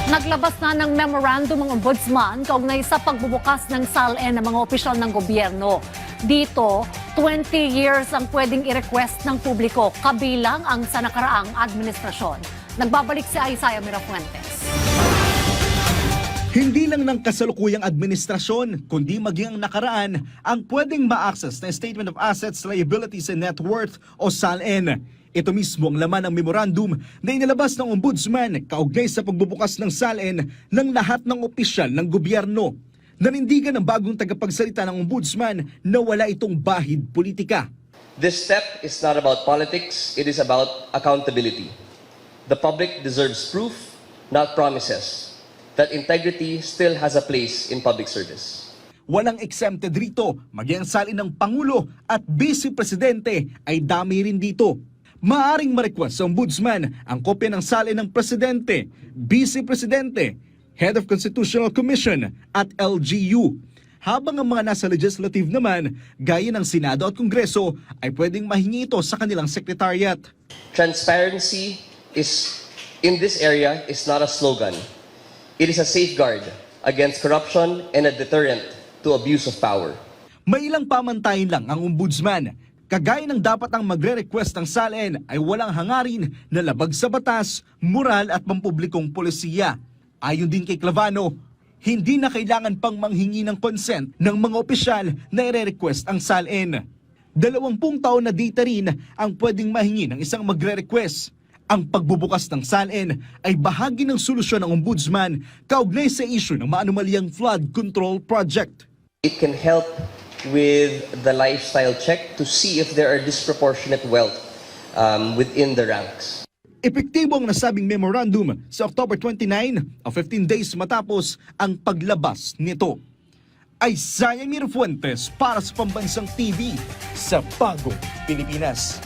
Naglabas na ng memorandum ang ombudsman kaugnay sa pagbubukas ng SALN ng mga opisyal ng gobyerno. Dito, 20 years ang pwedeng i-request ng publiko, kabilang ang sa nakaraang administrasyon. Nagbabalik si Isaiah Mirafuentes. Hindi lang ng kasalukuyang administrasyon, kundi maging ang nakaraan ang pwedeng ma-access na Statement of Assets, Liabilities and Net Worth o SALN. Ito mismo ang laman ng memorandum na inilabas ng ombudsman kaugnay sa pagbubukas ng SALN ng lahat ng opisyal ng gobyerno. Nanindigan ng bagong tagapagsalita ng ombudsman na wala itong bahid politika. This step is not about politics, it is about accountability. The public deserves proof, not promises, that integrity still has a place in public service. Walang exempted rito, maging ang salin ng Pangulo at Vice Presidente ay dami rin dito. Maaring ma-request sa ombudsman ang kopya ng salin ng Presidente, Vice Presidente, Head of Constitutional Commission at LGU. Habang ang mga nasa legislative naman, gaya ng Senado at Kongreso, ay pwedeng mahingi ito sa kanilang secretariat. Transparency in this area is not a slogan. It is a safeguard against corruption and a deterrent to abuse of power. May ilang pamantayin lang ang ombudsman. Kagaya ng dapat ang magre-request ng SALN ay walang hangarin na labag sa batas, moral at pampublikong polisiya. Ayon din kay Clavano, hindi na kailangan pang manghingi ng consent ng mga opisyal na i-request ang SALN. 20 taon na data rin ang pwedeng mahingi ng isang magre-request. Ang pagbubukas ng SALN ay bahagi ng solusyon ng ombudsman kaugnay sa issue ng maanumalyang flood control project. It can help with the lifestyle check to see if there are disproportionate wealth within the ranks. Epektibo ang nasabing memorandum sa October 29 o 15 days matapos ang paglabas nito. Isaiah Mirafuentes para sa Pambansang TV sa Bagong Pilipinas.